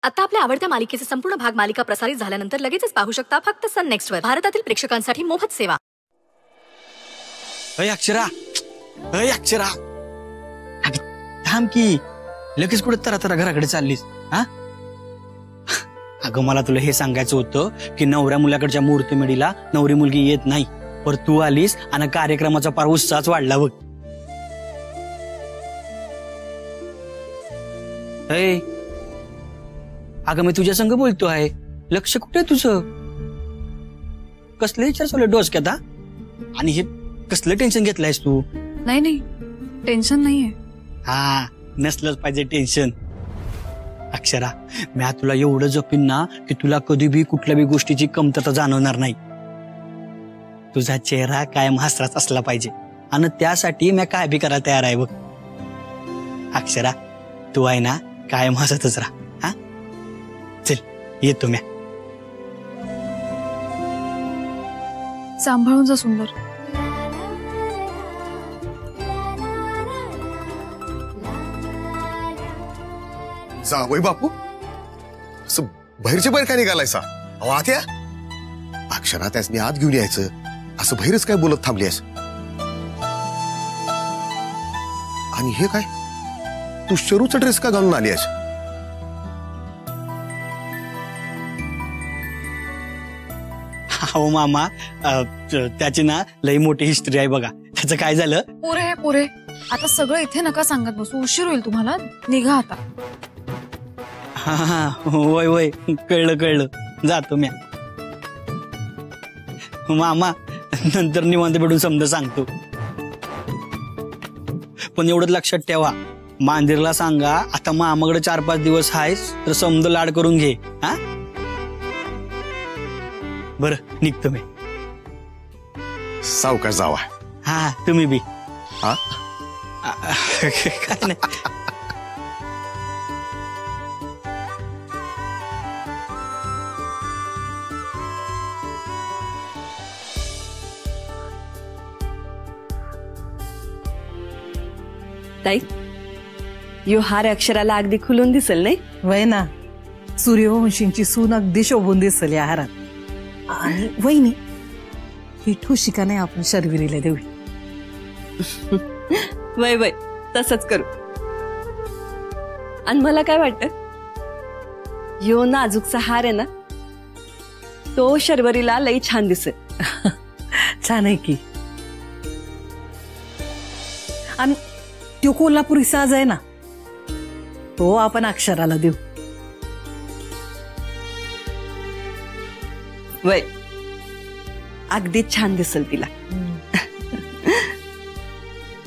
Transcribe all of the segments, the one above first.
आता आपल्या आवडत्या मालिकेचे संपूर्ण भाग मालिका प्रसारित झाल्यानंतर लगेचच पाहू शकता फक्त सन नेक्स्ट वर. भारतातील प्रेक्षकांसाठी मोफत सेवा. अक्षरा, अक्षरा, थांब की. लगेच कुठे तर घराकडे चाललीस? हा, अगं मला तुला हे सांगायचं होतं की नवऱ्या मुलाकडच्या मुहूर्तमेढीला नवरी मुलगी येत नाही, पर तू आलीस आणि कार्यक्रमाचा पार उत्साहच वाढला बघ. अगं मी तुझ्या संग बोलतो आहे, लक्ष कुठे तुझं? कसले विचार चालू डोसक्यात? आणि हे कसलं टेन्शन घेतलंयस तू? नाही नाही, टेन्शन नाहीये. हा, नसलंच पाहिजे टेन्शन. अक्षरा, मी तुला एवढं जपीन ना की तुला कधी बी कुठल्या बी गोष्टीची कमतरता जाणवणार नाही. तुझा चेहरा कायम हसराच असला पाहिजे आणि त्यासाठी मी काय बी करायला तयार आहे बघ. अक्षरा, तू आहे ना कायम हसतच राहा. हा, चल येतो मी. सांभाळून जा सुंदर. जावई बापू, असं बाहेरच्या बाहेर काय निघालायसा? अहो आत्या, अक्षरा त्यासनी आत घेऊन यायचं, असं बाहेरच काय बोलत थांबलीस? आणि हे काय, तू शरूचा ड्रेस का घालून आली आहेस? हो मामा, त्याची ना लई मोठी हिस्ट्री आहे बघा. त्याचं काय झालं? पुरे पुरे, आता सगळं इथे नका सांगत बसू, उशीर होईल तुम्हाला. निघा आता. हा हा, वय वय, कळलं कळलं, जातो म्या. मामा नंतर निवांत भेटून समजा सांगतो. पण एवढंच लक्षात ठेवा, मांदिरला सांगा आता मामाकडे 4-5 दिवस आहेस तर समज लाड करून घे. हा, बरं निघतो मी. सावकाश जावा. हा, तुम्ही बी. हा, काय नाही. ताई, यो हार अक्षराला अगदी खुलून दिसेल नाही? वय ना, सूर्यवंशींची सून अगदी शोभून दिसेल या हारात. आणि वहिनी, ही ठुशिका नाही आपण शर्विरीला देऊया. वय वय, तसंच करू. आणि मला काय वाटतं, यो नाजूकचा हार आहे ना, तो शर्वरीला लई छान दिसेल. छान आहे की. आणि तो कोल्हापुरी साज आहे ना, तो आपण अक्षराला देऊ. वय, अगदीच छान दिसेल तिला.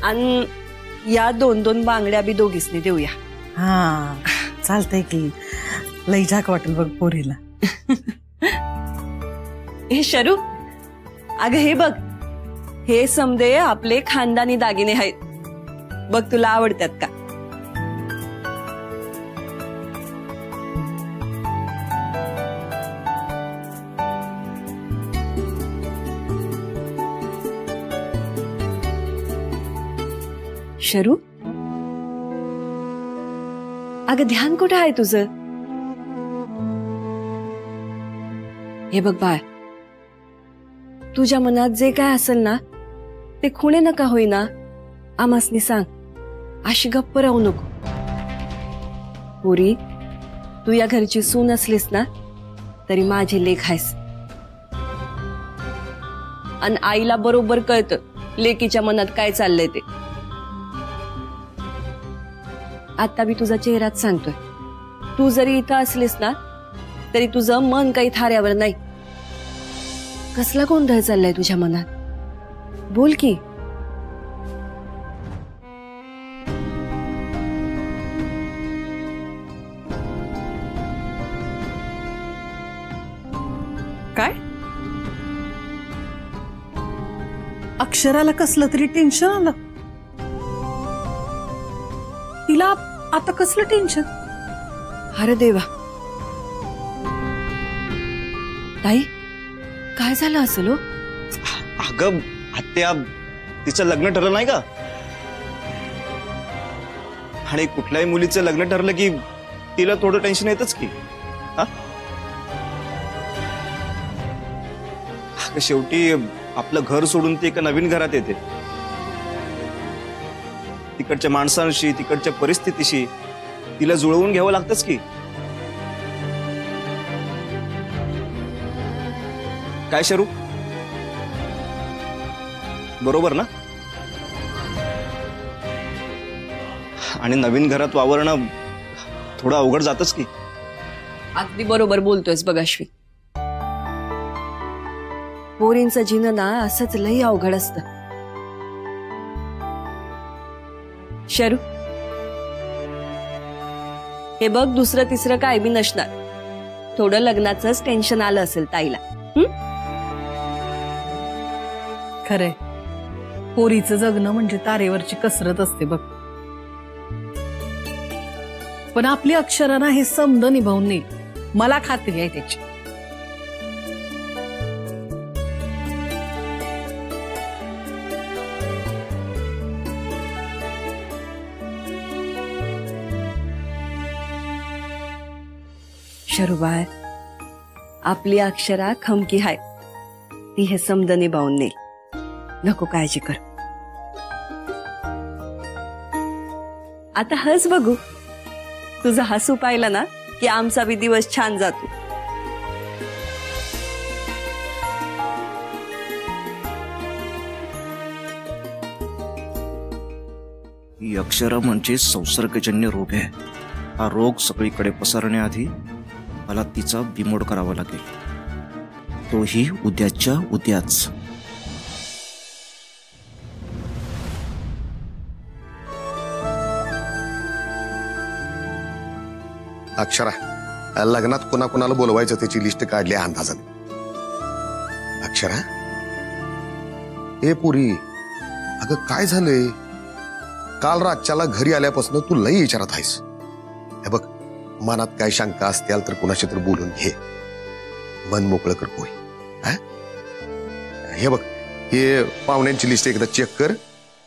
आणि या 2-2 बांगड्या बी दोघीसनी देऊया. हा, चालतंय की. लई झाक वाटेल बघ पोरीला. हे शरू, अगं हे बघ, हे समदे आपले खानदानी दागिने आहेत बघ, तुला आवडतात का? शरू, अगं ध्यान कुठं आहे तुझं? हे बघ बाळ, तुझ्या मनात जे काय असेल ना ते खुणे नका होईना आमासनी सांग. अशी गप्प राहू नको. पुरी, तू या घरची सून असलीस ना तरी माझी लेक आहेस. आणि आईला बरोबर कळतं लेकीच्या मनात काय चाललंय ते. आता मी तुझा चेहराच सांगतोय, तू जरी इथं असलीस ना तरी तुझं मन काही थाऱ्यावर नाही. कसला गोंधळ चाललाय तुझ्या मनात? बोल की. काय? अक्षराला कसलं तरी टेन्शन आलं. तिला आता कसलं टेन्शन? अरे देवा, ताई काय झालं असेल? हो अगं आत्या, तिचं लग्न ठरलं नाही का? आणि कुठल्याही मुलीचं लग्न ठरलं की तिला थोडं टेन्शन येतच की. हा? अगं, शेवटी आपलं घर सोडून ती एका नवीन घरात येते. तिकडच्या माणसांशी, तिकडच्या परिस्थितीशी तिला जुळवून घ्यावं लागतंच की. काय शरू, बरोबर ना? आणि नवीन घरात वावरणं थोडं अवघड जातच की. अगदी बरोबर बोलतोयस बघ अश्विन. पोरींचं जीवन ना असंच लई अवघड असतं. शरू, हे बघ, दुसरं तिसरं काय बी नसणार. थोडं लग्नाचंच टेन्शन आलं असेल ताईला. खरंय, पोरीचं जगणं म्हणजे तारेवरची कसरत असते बघ. पण आपली अक्षरांना हे समद निभावून नेईल, मला खात्री आहे त्याची. शरूबाय, आपली अक्षरा खमकी हाय, ती हे समद निभावून नेईल. नको काळजी कर. आता हस बघू. तुझा हसू पाहिला ना की आमचा बी दिवस छान जातो. ही अक्षरा म्हणजे संसर्गजन्य रोग आहे. हा रोग सगळीकडे पसरण्याआधी मला तिचा बिमोड करावा लागेल, तोही उद्याच्या उद्याच. अक्षरा, लग्नात कोणाकोणाला बोलवायचं त्याची लिस्ट काढली अंदाजाने. अक्षरा, ए पुरी, अगं काय झालंय? काल रातच्याला घरी आल्यापासून तू लई विचारत आहेस. हे बघ, मनात काय शंका असतील तर कुणाशी तर बोलून घे, मन मोकळं कर पोरी. हे बघ, हे पाहुण्यांची लिस्ट एकदा चेक कर,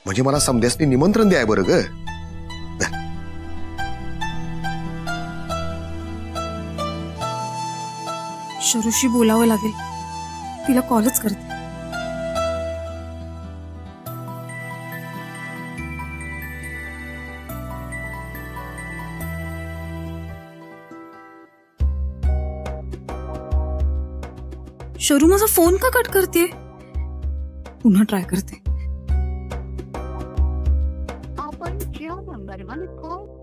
म्हणजे मला समध्यासनी निमंत्रण द्याय बरं ग. शरूशी बोलावं लागेल, तिला कॉलच करते. शरू माझा फोन का कट करते? पुन्हा ट्राय करते.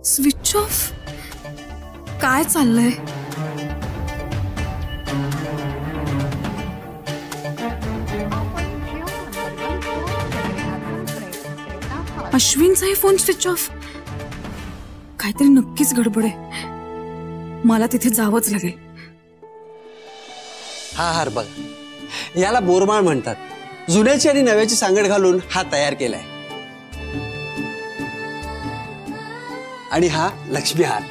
Switch off. काय चाललंय? अश्विनचाही फोन स्विच ऑफ. काहीतरी नक्कीच गडबड आहे. मला तिथे जावंच लागेल. हा हार बघ, याला बोरमाळ म्हणतात. जुन्याची आणि नव्याची सांगड घालून हा तयार केलाय. आणि हा लक्ष्मी हार,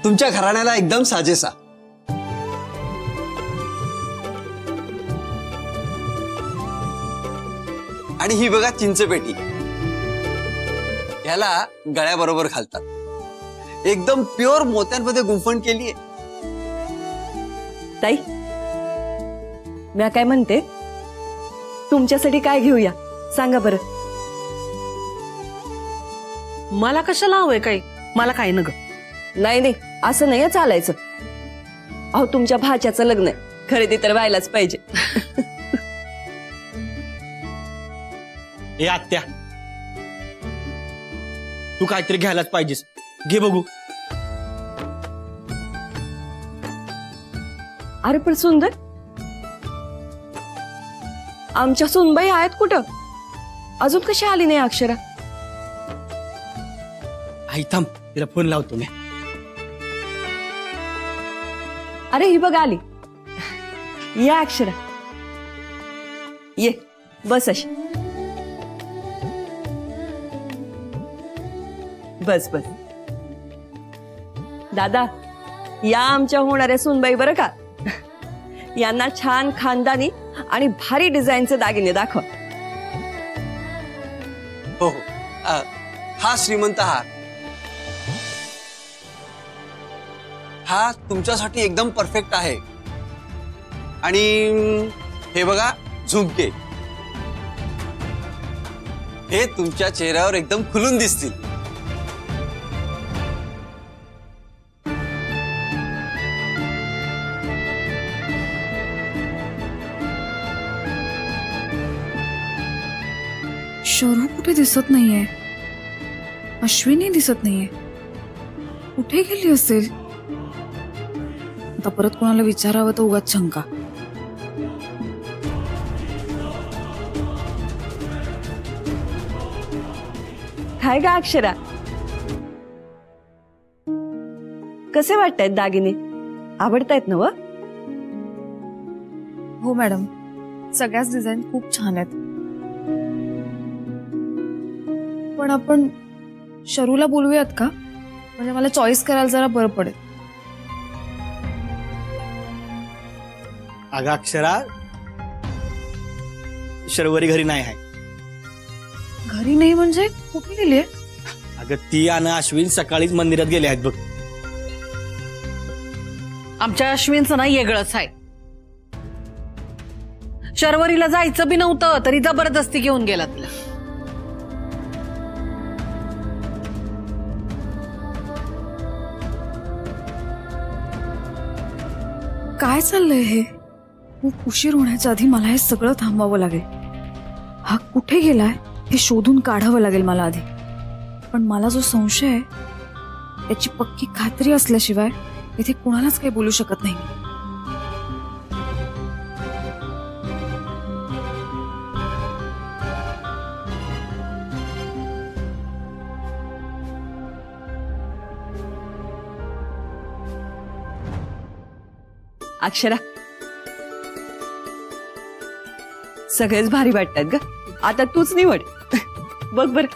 तुमच्या घराण्याला एकदम साजेसा. आणि ही बघा चिंचपेटी, याला गळ्याबरोबर घालतात. एकदम प्युअर मोत्यांमध्ये गुंफण केलीये. ताई, मी काय म्हणते, तुमच्यासाठी काय घेऊया सांगा बरं. मला कशाला हवंय काही? मला काय न ग. नाही नाही, असं नाही चालायचं. अहो, तुमच्या भाच्याचं लग्न आहे, खरेदी तर व्हायलाच पाहिजे. ए आत्या, तू काहीतरी घ्यायलाच पाहिजेस. घे बघू. अरे पण सुंदर, आमच्या सुनबाई आहेत कुठं? अजून कशी आली नाही अक्षरा? आई थांब, तिला फोन लावतो मी. अरे ही बघ आली. या अक्षरा, ये बस अशी. बस बस. दादा, या आमच्या होणाऱ्या सुनबाई बरं का. यांना छान खानदानी आणि भारी डिझाईनचे दागिने दाखवा. हो हो, हा श्रीमंत हार. हा तुमच्यासाठी एकदम परफेक्ट आहे. आणि हे बघा झुमके, हे तुमच्या चेहऱ्यावर एकदम खुलून दिसतील. शरू कुठे दिसत नाहीये, अश्विनी दिसत नाहीये. कुठे गेली असेल? आता परत कोणाला विचारावं तर उगाच शंका. काय ग अक्षरा, कसे वाटतायत दागिने? आवडतायत ना? हो मॅडम, सगळ्याच डिझाईन खूप छान आहेत. पण आपण शरूला बोलूयात का? म्हणजे मला चॉईस करायला जरा बरं पडेल. अगं अक्षरा, शर्वरी घरी नाही आहे. घरी नाही म्हणजे कुठे गेलीये? अगं ती आणि अश्विन सकाळीच मंदिरात गेले आहेत बघ. आमच्या अश्विनचं ना वेगळंच आहे. शर्वरीला जायचं बी नव्हतं तरी जबरदस्ती घेऊन गेला तिला. काय चाललंय हे? खूप उशीर होण्याच्या आधी मला हे सगळं थांबवावं लागेल. हा कुठे गेलाय हे शोधून काढावं लागेल मला आधी. पण मला जो संशय आहे त्याची पक्की खात्री असल्याशिवाय इथे कोणालाच काही बोलू शकत नाही. अक्षरा, सगळेच भारी वाटतात ग. आता तूच निवड. बघ बर.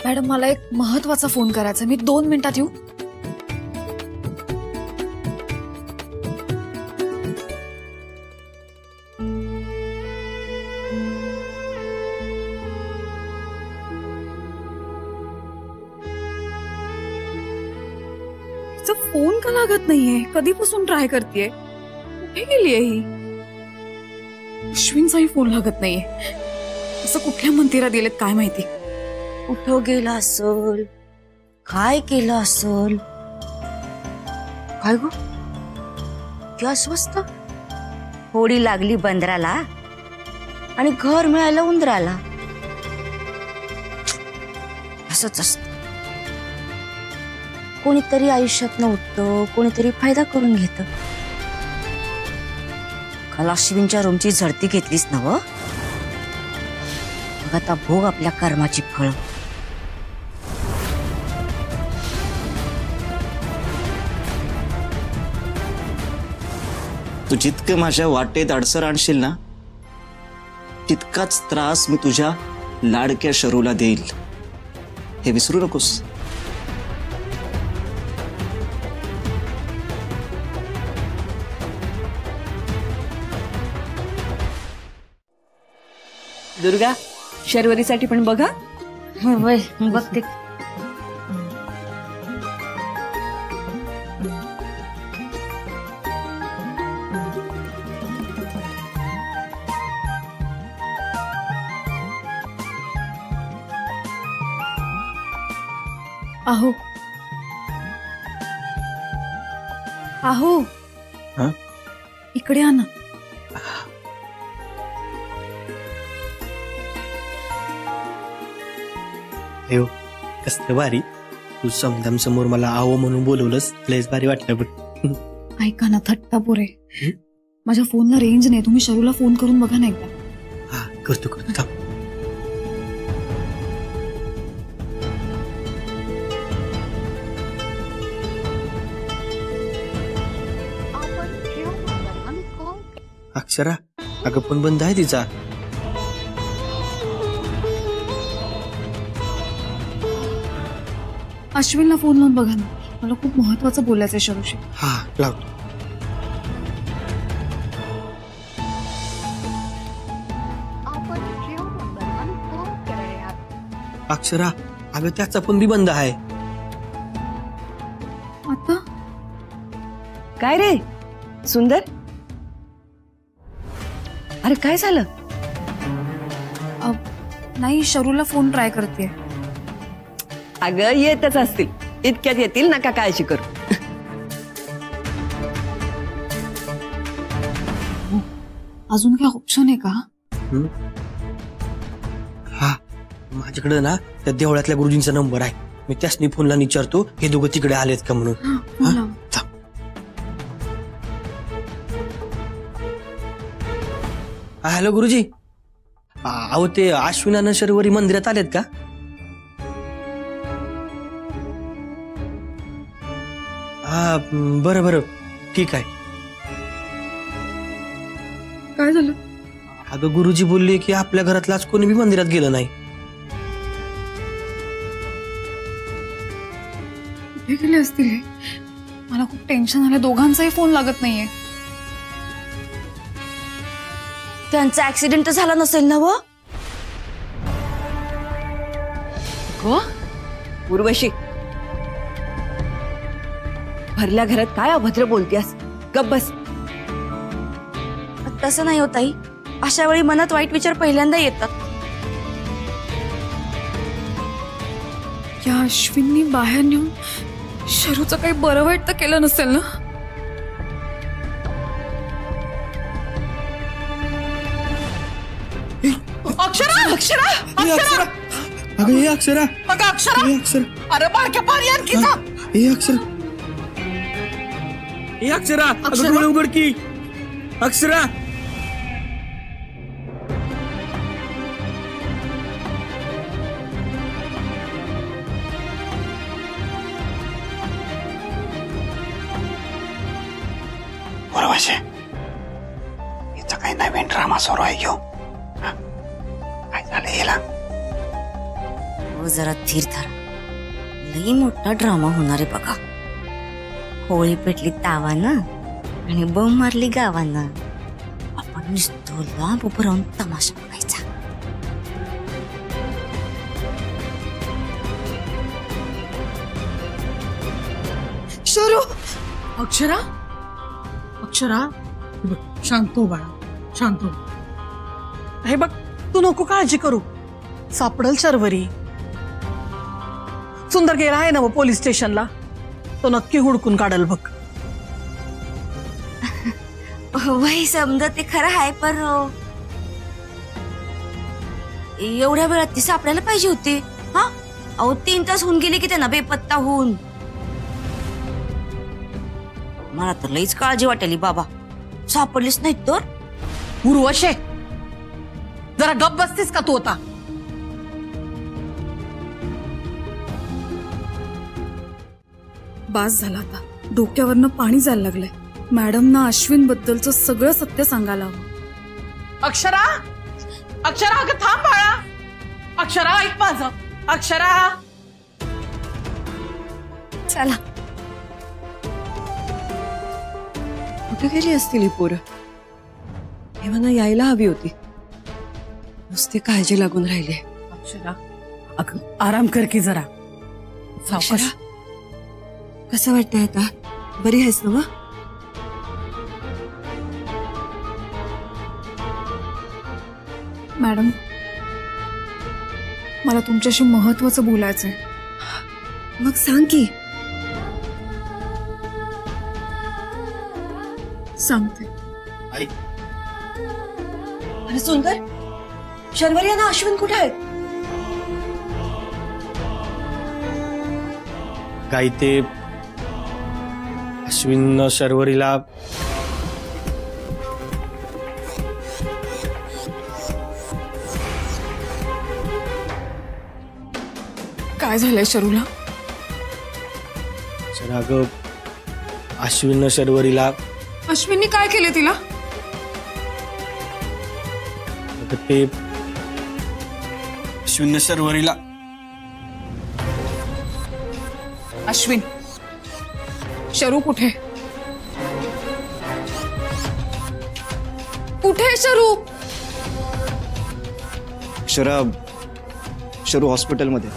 मॅडम, मला एक महत्वाचा फोन करायचा, मी 2 मिनिटात येऊ. फोन का लागत नाहीये? कधीपासून ट्राय करतेय. कुठे गेलीये ही? अश्विनचाही फोन लागत नाहीये. असं कुठल्या मंदिरात गेलेत काय माहिती. कुठं गेला असल, काय केलं असल? काय गो, क्या स्वस्त होडी लागली बंदराला आणि घर मिळालं उंदराला. असंच असत. कोणीतरी आयुष्यात नव्हतं, कोणीतरी फायदा करून घेत. काल अश्विनच्या रूमची झडती घेतलीस ना व? मग आता भोग आपल्या कर्माची फळ. तू जितकं माझ्या वाटेत अडसर आणशील ना तितकाच त्रास मी तुझ्या लाडक्या शरूला देईल, हे विसरू नकोस. दुर्गा, शर्वरीसाठी पण बघा. वय बघते. आहो आहो, हा? इकडे आ ना. हो, कसलं भारी. तू समदम समोर मला आहो म्हणून बोलवलंस, लयच भारी वाटलं बघ. ऐका ना, थट्टा पोरे. माझ्या फोनला रेंज नाही, तुम्ही शरूला फोन करून बघा ना एकदा. हा, करतो करतो, थांब. अक्षरा, अगं फोन बंद आहे तिचा. अश्विनला फोन लावून बघा ना, मला खूप महत्वाचं बोलायचंय शरूशी. हा, लावतो. अक्षरा, अगं त्याचा फोन बी बंद आहे. आता काय रे सुंदर, अरे काय झालं? नाही, शरूला फोन ट्राय करते. अगं येतच असतील, इतक्यात येतील, नका काळजी करू. अजून काय ऑप्शन आहे का? हा, माझ्याकडे ना त्या देवळातल्या गुरुजींचा नंबर आहे. मी त्यासनी फोनला विचारतो हे दोघं तिकडे आलेत का म्हणून. हॅलो गुरुजी, अहो ते अश्विनानं शर्वरी मंदिरात आलेत का? हा बरं बरं ठीक आहे. काय झालं? अगं गुरुजी बोलले की आपल्या घरातलं आज कोणी बी मंदिरात गेलं नाही. कुठे गेले असतील हे? मला खूप टेन्शन आलं, दोघांचाही फोन लागत नाहीये. त्यांचा ऍक्सिडेंट तर झाला नसेल ना व? उर्वशी, भरल्या घरात काय अभद्र बोलतेस? गप बस. तसं नाही होत आई, अशा वेळी मनात वाईट विचार पहिल्यांदा येतात. या अश्विननी बाहेर नेऊन शरूचं काही बरं वाईट तर केलं नसेल ना? अक्षरा अक्षरा अक्षरा, अगं हे अक्षरा, अगं अक्षरा, हे अक्षरा, अरे बारक्या पाणी आणखी जा. हे अक्षरा, हे अक्षरा, अगं डोळे उघड की. अक्षरा, बरोबर, हिचा काही नवीन ड्रामा सुरू आहे. घेऊ काय झालं याला? हो जरा धीर धरा, लई मोठा ड्रामा होणार आहे बघा. होळी पेटली तावानं आणि बम मारली गावानं. आपण नुसतं लांब उभं राहून तमाशा बघायचा. शरू, अक्षरा अक्षरा, शांत हो बाळा, शांत हो. हे बघ, तू नको काळजी करू, सापडल शर्वरी. सुंदर गेला आहे ना पोलीस स्टेशनला, तो नक्की हुडकून काढल बघ. वही समजा ते खरं आहे, पण एवढ्या वेळात ती सापडायला पाहिजे होती. हा अहो 3 तास होऊन गेले की त्यांना बेपत्ता होऊन. मला तर लईच काळजी वाटली बाबा, सापडलीच नाही तर. उर्वशे, जरा गप बसतीस का तू आता? बास झाला आता, डोक्यावरनं पाणी जायला लागलंय. मॅडमना अश्विन बद्दलचं सगळं सत्य सांगायला हवं. अक्षरा अक्षरा, अगं थांब बाळा. अक्षरा ऐक माझं. अक्षरा, चला. कुठे गेली असतील ही पोरं? हे मला यायला हवी होती, नुसती काळजी लागून राहिली. अक्षरा, अगं आराम कर की जरा. अक्षरा, कसं वाटतंय आता? बरी आहेस ना? मॅडम, मला तुमच्याशी महत्वाचं बोलायचंय. मग सांग की. सांगते. अरे सुंदर, शर्वरी आणि अश्विन कुठे आहेत? काही ते अश्विन शर्वरीला काय झालंय शरूला? सर अगं अश्विन शर्वरीला. अश्विननी काय केलं तिला? ते अश्विन शर्वरीला. अश्विन, शरू कुठे? कुठे शरू? शरू हॉस्पिटलमध्ये.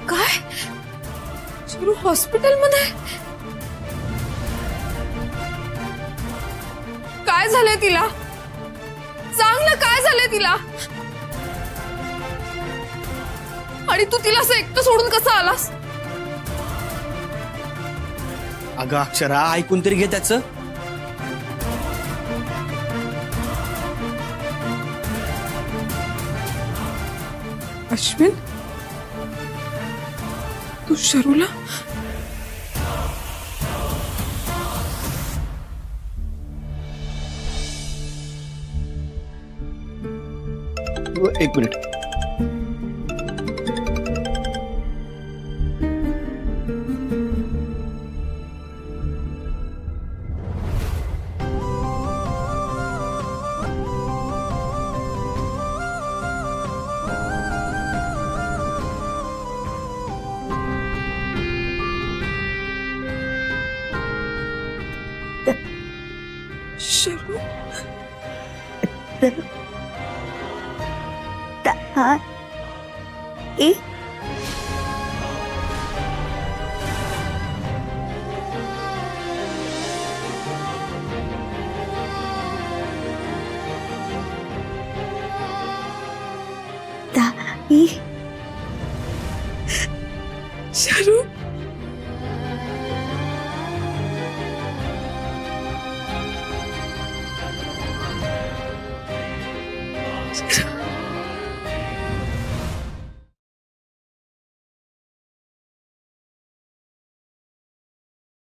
काय शरू हॉस्पिटलमध्ये? काय झालंय तिला? सांग ना काय झालंय तिला? आणि तू तिला असं एकटं सोडून कसं आलास? अगं अक्षरा, ऐकून तरी घे त्याचं. अश्विन, तू शरूला? एक मिनिट. शरू शरू शरू